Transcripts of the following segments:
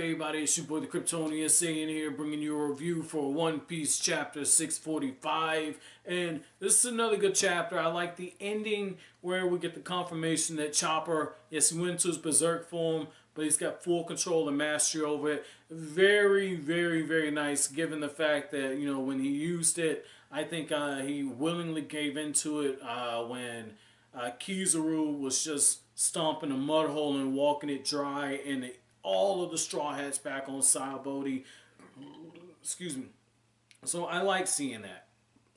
everybody? It's your boy the Kryptonian saying here, bringing you a review for One Piece chapter 645. And this is another good chapter. I like the ending where we get the confirmation that Chopper, yes, he went into his berserk form, but he's got full control and mastery over it. Very, very, very nice, given the fact that, you know, when he used it, I think he willingly gave into it when Kizaru was just stomping a mud hole and walking it dry, and all of the Straw Hats back on Saibody. Excuse me. So I like seeing that.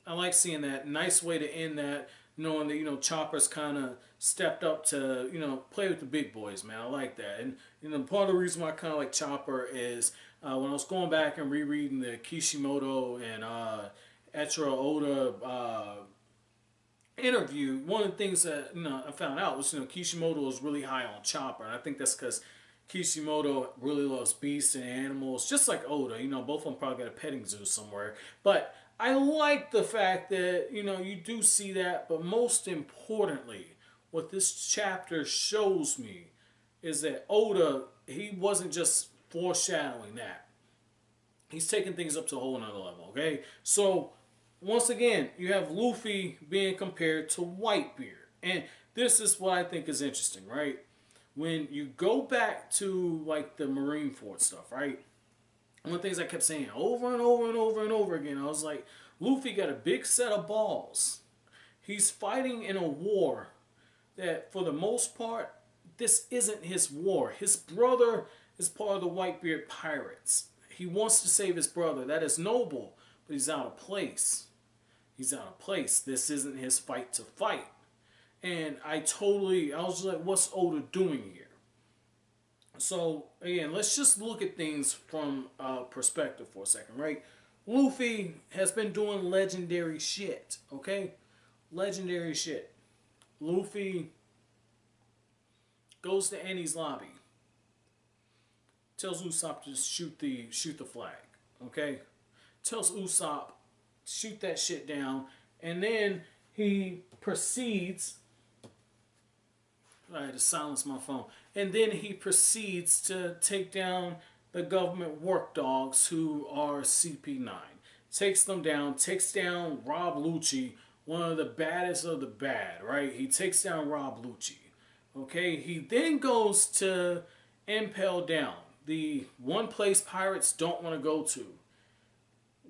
I like seeing that. Nice way to end that, knowing that, you know, Chopper's kind of stepped up to, you know, play with the big boys, man. I like that. And, you know, part of the reason why I kind of like Chopper is when I was going back and rereading the Kishimoto and Eiichiro Oda interview, one of the things that, you know, I found out was, you know, Kishimoto was really high on Chopper, and I think that's because Kishimoto really loves beasts and animals, just like Oda. You know, both of them probably got a petting zoo somewhere. But I like the fact that, you know, you do see that, but most importantly, what this chapter shows me is that Oda, he wasn't just foreshadowing that. He's taking things up to a whole nother level, okay? So, once again, you have Luffy being compared to Whitebeard. And this is what I think is interesting, right? When you go back to, like, the Marineford stuff, right? One of the things I kept saying over and over and over and over again, I was like, Luffy got a big set of balls. He's fighting in a war that, for the most part, this isn't his war. His brother is part of the Whitebeard pirates. He wants to save his brother. That is noble, but he's out of place. He's out of place. This isn't his fight to fight. And I was like, what's Oda doing here? So, again, let's just look at things from perspective for a second, right? Luffy has been doing legendary shit, okay? Legendary shit. Luffy goes to Annie's lobby. Tells Usopp to shoot the flag, okay? Tells Usopp, shoot that shit down, and then he proceeds. I had to silence my phone. And then he proceeds to take down the government work dogs who are CP9. Takes them down, takes down Rob Lucci, one of the baddest of the bad, right? He takes down Rob Lucci. Okay, he then goes to Impel Down, the one place pirates don't want to go to.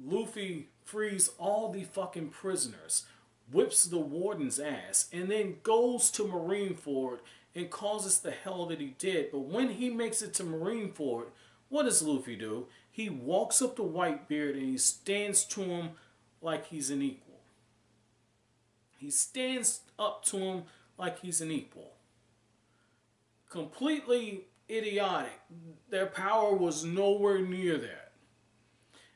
Luffy frees all the fucking prisoners, whips the warden's ass, and then goes to Marineford and causes the hell that he did. But when he makes it to Marineford, what does Luffy do? He walks up to Whitebeard and he stands to him like he's an equal. He stands up to him like he's an equal. Completely idiotic. Their power was nowhere near that.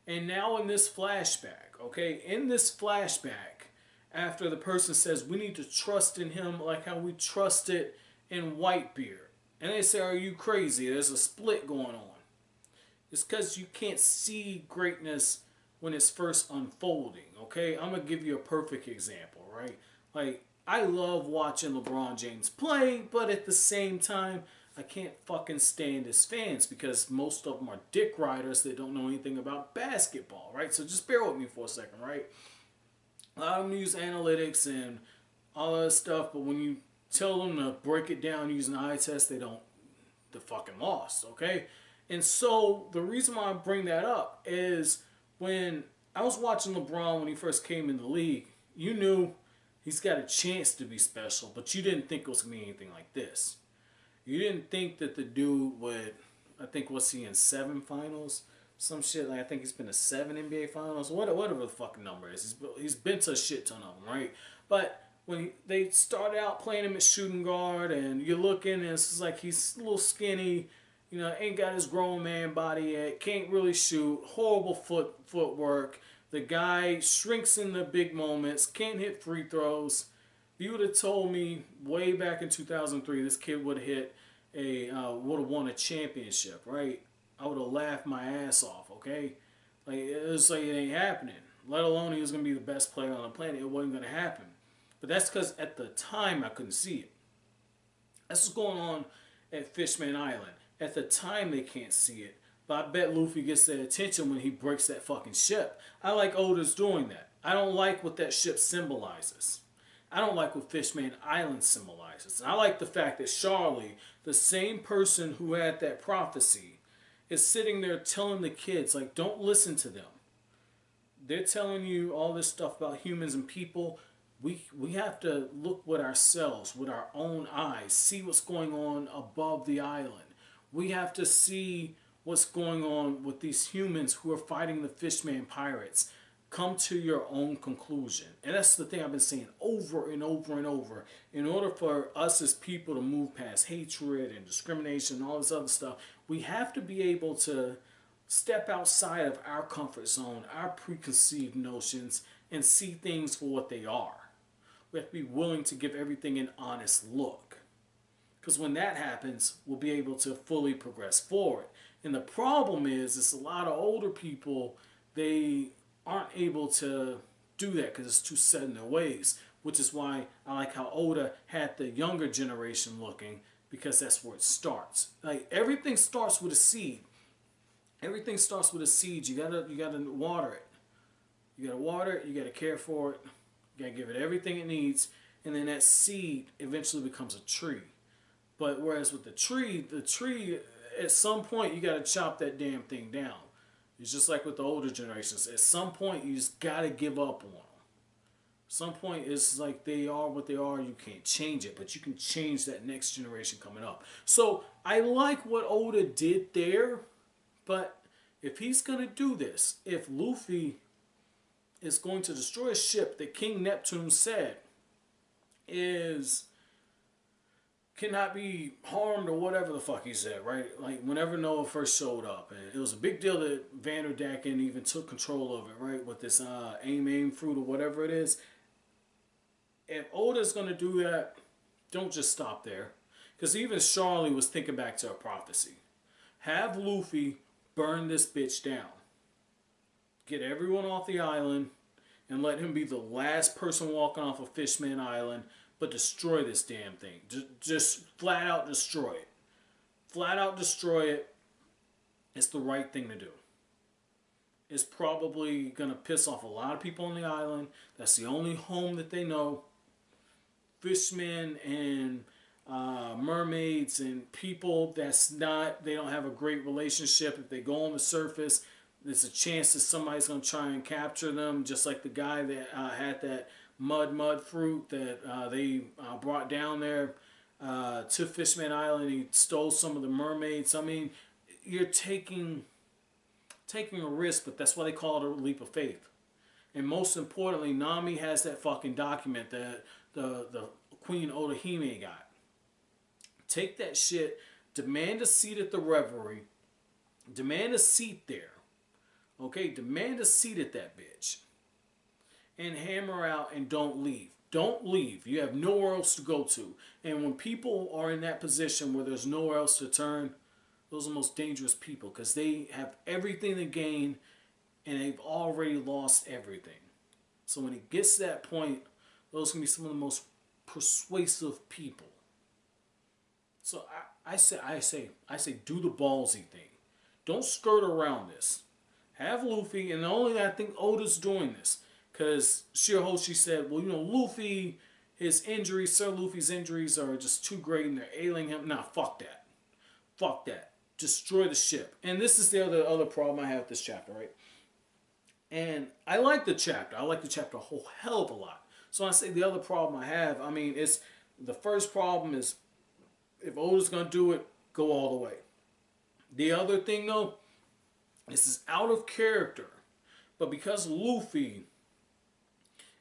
And now in this flashback, okay, in this flashback, after the person says, we need to trust in him like how we trusted in Whitebeard. And they say, are you crazy? There's a split going on. It's because you can't see greatness when it's first unfolding, okay? I'm going to give you a perfect example, right? Like, I love watching LeBron James play, but at the same time, I can't fucking stand his fans because most of them are dick riders that don't know anything about basketball, right? So just bear with me for a second, right? A lot of them use analytics and all that stuff, but when you tell them to break it down using the eye test, they're fucking lost, okay? And so the reason why I bring that up is when I was watching LeBron when he first came in the league, you knew he's got a chance to be special, but you didn't think it was going to be anything like this. You didn't think that the dude would, I think, what's he in, 7 finals? Some shit, like I think he's been to 7 NBA finals, whatever the fucking number is. He's been to a shit ton of them, right? But when they started out playing him at shooting guard, and you're looking, and it's just like he's a little skinny, you know, ain't got his grown man body yet, can't really shoot, horrible footwork. The guy shrinks in the big moments, can't hit free throws. If you would have told me way back in 2003 this kid would have would have won a championship, right? I would have laughed my ass off, okay? Like, it was like it ain't happening. Let alone he was going to be the best player on the planet. It wasn't going to happen. But that's because at the time I couldn't see it. That's what's going on at Fishman Island. At the time they can't see it. But I bet Luffy gets their attention when he breaks that fucking ship. I like Oda's doing that. I don't like what that ship symbolizes. I don't like what Fishman Island symbolizes. And I like the fact that Charlie, the same person who had that prophecy, is sitting there telling the kids, like, don't listen to them. They're telling you all this stuff about humans and people. We have to look with ourselves, with our own eyes, see what's going on above the island. We have to see what's going on with these humans who are fighting the Fishman pirates. Come to your own conclusion. And that's the thing I've been saying over and over and over. In order for us as people to move past hatred and discrimination and all this other stuff, we have to be able to step outside of our comfort zone, our preconceived notions, and see things for what they are. We have to be willing to give everything an honest look. Because when that happens, we'll be able to fully progress forward. And the problem is a lot of older people, they aren't able to do that because it's too set in their ways. Which is why I like how Oda had the younger generation looking, because that's where it starts. Like, everything starts with a seed. Everything starts with a seed. You gotta water it. You gotta water it, you gotta care for it, you gotta give it everything it needs, and then that seed eventually becomes a tree. But whereas with the tree at some point you gotta chop that damn thing down. It's just like with the older generations. At some point you just gotta give up on them. At some point it's like they are what they are, you can't change it, but you can change that next generation coming up. So I like what Oda did there. But if he's going to do this, if Luffy is going to destroy a ship that King Neptune said cannot be harmed, or whatever the fuck he said, right? Like, whenever Noah first showed up, and it was a big deal that Vanderdacken even took control of it, right? With this aim fruit or whatever it is. If Oda's going to do that, don't just stop there. Because even Charlie was thinking back to a prophecy. Have Luffy burn this bitch down. Get everyone off the island and let him be the last person walking off of Fishman Island, but destroy this damn thing. Just flat out destroy it. Flat out destroy it. It's the right thing to do. It's probably going to piss off a lot of people on the island. That's the only home that they know. Fishmen and mermaids and people they don't have a great relationship. If they go on the surface, there's a chance that somebody's going to try and capture them, just like the guy that had that mud fruit that they brought down there to Fishman Island. He stole some of the mermaids. I mean, you're taking a risk, but that's why they call it a leap of faith. And most importantly, Nami has that fucking document that the Queen Otohime got. Take that shit, demand a seat at the Reverie, demand a seat there, okay? Demand a seat at that bitch. And hammer out and don't leave. Don't leave. You have nowhere else to go to. And when people are in that position where there's nowhere else to turn, those are the most dangerous people, because they have everything to gain and they've already lost everything. So when it gets to that point, those can be some of the most persuasive people. So I say, do the ballsy thing. Don't skirt around this. Have Luffy, and the only thing I think Oda's doing this, because Shirahoshi said, well, Luffy, Sir Luffy's injuries are just too great and they're ailing him. Nah, fuck that. Fuck that. Destroy the ship. And this is the other problem I have with this chapter, right? And I like the chapter. I like the chapter a whole hell of a lot. So I say the other problem I have, the first problem is, if Oda's going to do it, go all the way. The other thing, though, this is out of character. But because Luffy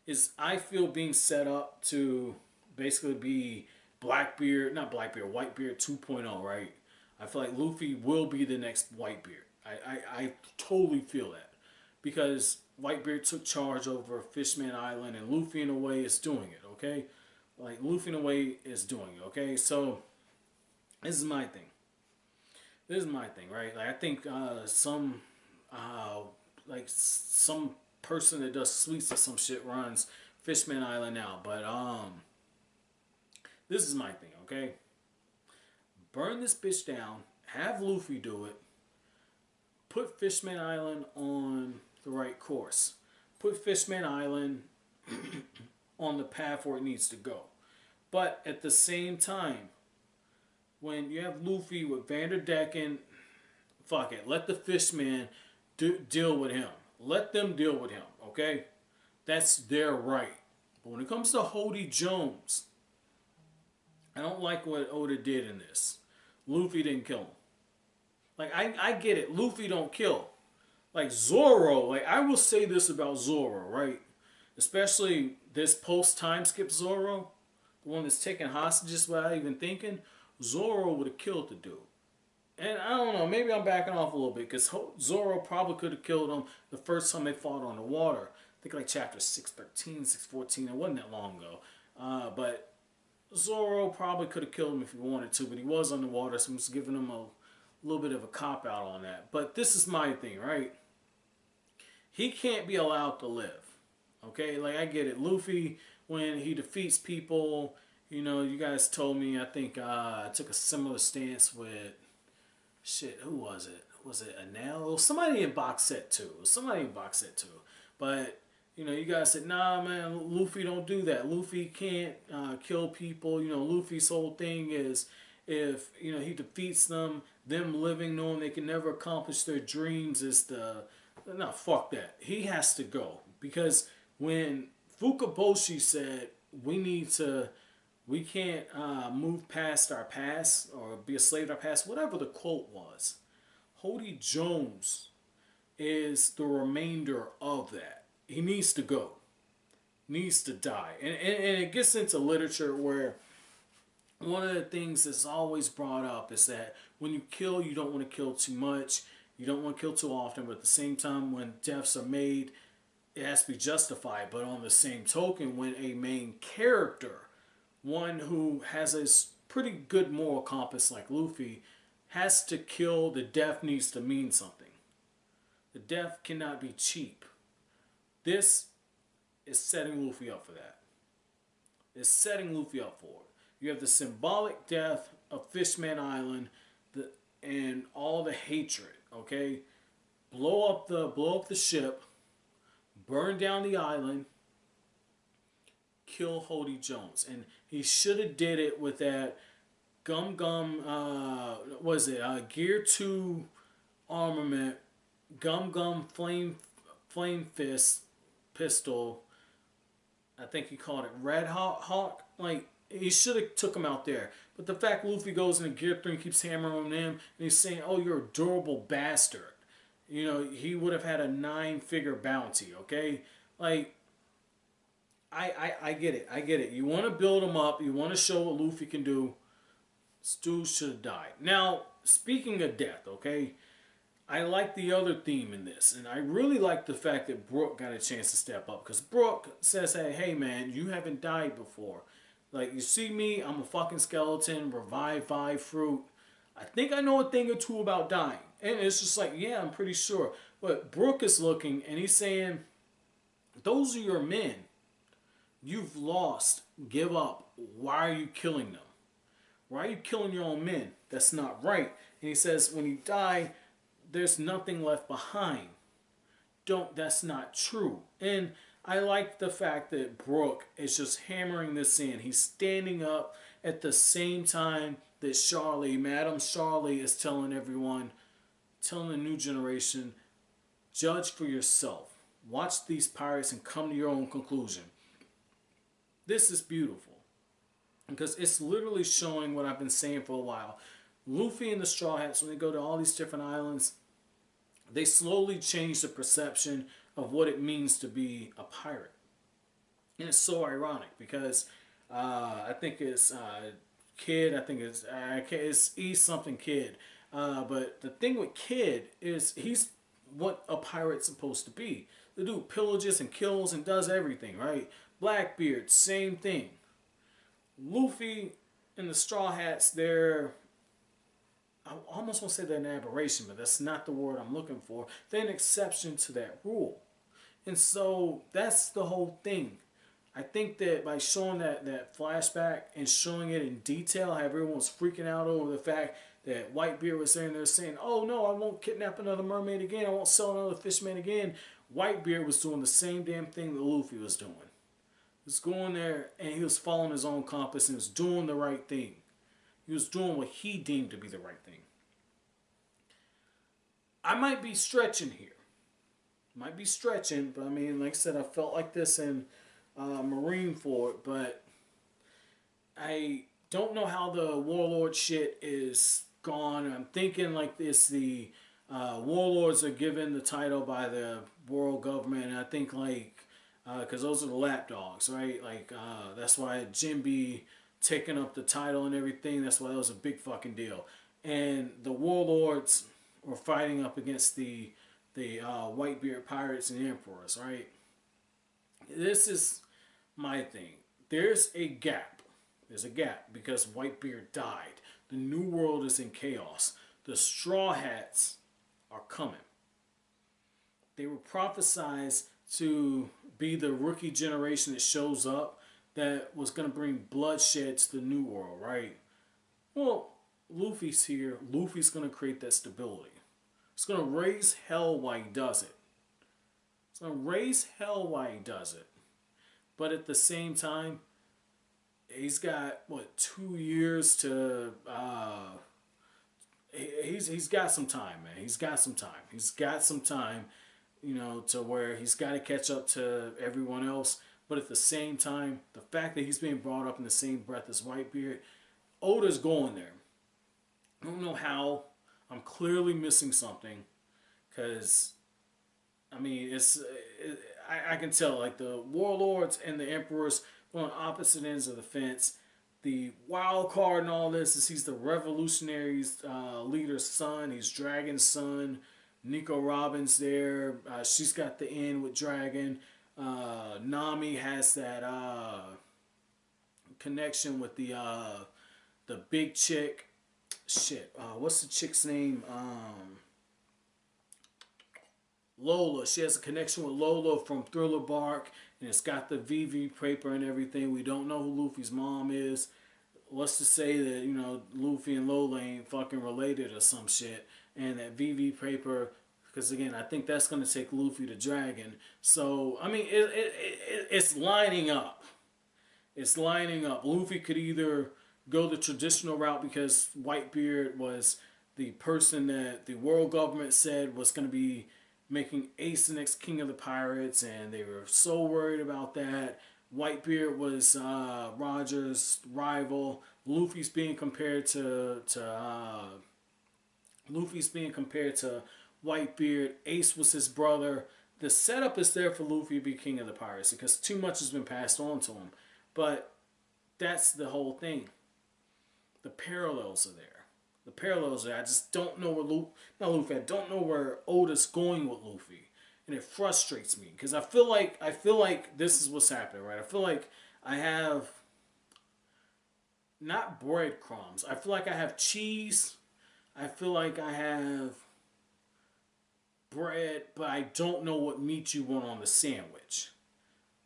is, I feel, being set up to basically be Whitebeard 2.0, right? I feel like Luffy will be the next Whitebeard. I totally feel that. Because Whitebeard took charge over Fishman Island, and Luffy, in a way, is doing it, okay? Like, Luffy, in a way, is doing it, okay? So, this is my thing. Right? Like, I think some person that does sweets or some shit runs Fishman Island now. But this is my thing, okay? Burn this bitch down. Have Luffy do it. put Fishman Island on the right course. Put Fishman Island on the path where it needs to go. But at the same time, when you have Luffy with Vanderdecken, fuck it. Let the Fishman deal with him. Let them deal with him, okay? That's their right. But when it comes to Hody Jones, I don't like what Oda did in this. Luffy didn't kill him. Like, I get it. Luffy don't kill. Like, Zoro, like, I will say this about Zoro, right? Especially this post-time skip Zoro, the one that's taking hostages without even thinking. Zoro would have killed the dude. And I don't know, maybe I'm backing off a little bit, because Zoro probably could have killed him the first time they fought on the water. I think like chapter 613, 614, it wasn't that long ago. But Zoro probably could have killed him if he wanted to, but he was underwater, so I'm just giving him a little bit of a cop-out on that. But this is my thing, right? He can't be allowed to live. Okay? Like, I get it. Luffy, when he defeats people, you know, you guys told me, I think I took a similar stance with, shit, who was it? Was it Anel? Somebody in box set 2. Somebody in box set 2. But, you know, you guys said, nah, man, Luffy don't do that. Luffy can't kill people. You know, Luffy's whole thing is if, you know, he defeats them living knowing they can never accomplish their dreams is the... No, fuck that. He has to go. Because when Fukaboshi said, we can't move past our past or be a slave to our past, whatever the quote was, Hody Jones is the remainder of that. He needs to go. Needs to die. And it gets into literature where one of the things that's always brought up is that when you kill, you don't want to kill too much. You don't want to kill too often. But at the same time, when deaths are made, it has to be justified. But on the same token, when a main character, one who has a pretty good moral compass like Luffy, has to kill, the death needs to mean something. The death cannot be cheap. This is setting Luffy up for that. It's setting Luffy up for it. You have the symbolic death of Fishman Island and all the hatred, okay? Blow up the ship, burn down the island, kill Hody Jones. And he should have did it with that Gear 2 armament, flame fist pistol. I think he called it Red Hawk. Like, he should have took him out there. But the fact Luffy goes into Gear 3 and keeps hammering on him, and he's saying, oh, you're a durable bastard. You know, he would have had a 9-figure bounty, okay? Like, I get it. I get it. You want to build him up. You want to show what Luffy can do. This dude should have died. Now, speaking of death, okay? I like the other theme in this. And I really like the fact that Brook got a chance to step up. Because Brook says, hey, man, you haven't died before. Like, you see me, I'm a fucking skeleton, revive fruit. I think I know a thing or two about dying. And it's just like, yeah, I'm pretty sure. But Brook is looking and he's saying, those are your men. You've lost. Give up. Why are you killing them? Why are you killing your own men? That's not right. And he says, when you die, there's nothing left behind. That's not true. And I like the fact that Brook is just hammering this in. He's standing up at the same time that Madam Charlie is telling everyone, telling the new generation, judge for yourself. Watch these pirates and come to your own conclusion. This is beautiful. Because it's literally showing what I've been saying for a while. Luffy and the Straw Hats, when they go to all these different islands, they slowly change the perception of what it means to be a pirate. And it's so ironic because I think it's Kid, I think it's E something Kid. But the thing with Kid is he's what a pirate's supposed to be. The dude pillages and kills and does everything, right? Blackbeard, same thing. Luffy and the Straw Hats, I almost want to say they're an aberration, but that's not the word I'm looking for. They're an exception to that rule. And so that's the whole thing. I think that by showing that flashback and showing it in detail, how everyone's freaking out over the fact that Whitebeard was there and they're saying, oh no, I won't kidnap another mermaid again, I won't sell another fishman again. Whitebeard was doing the same damn thing that Luffy was doing. He was going there and he was following his own compass and was doing the right thing. He was doing what he deemed to be the right thing. I might be stretching here. Might be stretching, but I mean, like I said, I felt like this in Marineford, but I don't know how the warlord shit is gone. I'm thinking like this, the warlords are given the title by the world government, and I think like, because those are the lapdogs, right? Like, that's why Jinbe taking up the title and everything, that's why that was a big fucking deal. And the warlords were fighting up against the Whitebeard pirates and emperors, right? This is my thing. There's a gap. There's a gap because Whitebeard died. The new world is in chaos. The Straw Hats are coming. They were prophesized to be the rookie generation that shows up that was going to bring bloodshed to the new world, right? Well, Luffy's here. Luffy's going to create that stability. It's going to raise hell while he does it. It's going to raise hell while he does it. But at the same time, he's got, what, 2 years to... He's got some time, man. He's got some time. He's got some time, you know, to where he's got to catch up to everyone else. But at the same time, the fact that he's being brought up in the same breath as Whitebeard, Oda's going there. I don't know how. I'm clearly missing something, because I mean, I can tell like the warlords and the emperors are on opposite ends of the fence. The wild card in all this is he's the revolutionary's leader's son. He's Dragon's son. Nico Robin's there. She's got the end with Dragon. Nami has that connection with the big chick. Shit, what's the chick's name? Lola. She has a connection with Lola from Thriller Bark, and it's got the VV paper and everything. We don't know who Luffy's mom is. Let's just say that, you know, Luffy and Lola ain't fucking related or some shit, and that VV paper, because again, I think that's going to take Luffy to Dragon. So, I mean, it's lining up. It's lining up. Luffy could either go the traditional route because Whitebeard was the person that the world government said was going to be making Ace the next king of the pirates, and they were so worried about that. Whitebeard was Roger's rival. Luffy's being compared to Whitebeard. Ace was his brother. The setup is there for Luffy to be king of the pirates because too much has been passed on to him. But that's the whole thing. The parallels are there. The parallels are there. I just don't know where I don't know where Oda's going with Luffy. And it frustrates me because I feel like this is what's happening, right? I feel like I have not breadcrumbs. I feel like I have cheese. I feel like I have bread, but I don't know what meat you want on the sandwich.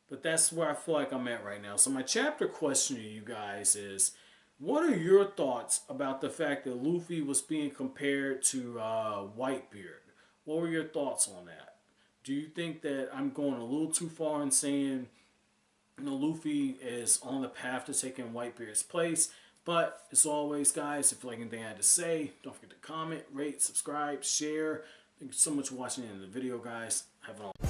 But that's where I feel like I'm at right now. So my chapter question to you guys is, what are your thoughts about the fact that Luffy was being compared to Whitebeard? What were your thoughts on that? Do you think that I'm going a little too far in saying, you know, Luffy is on the path to taking Whitebeard's place? But as always, guys, if you like anything I had to say, don't forget to comment, rate, subscribe, share. Thank you so much for watching the end of the video, guys. Have a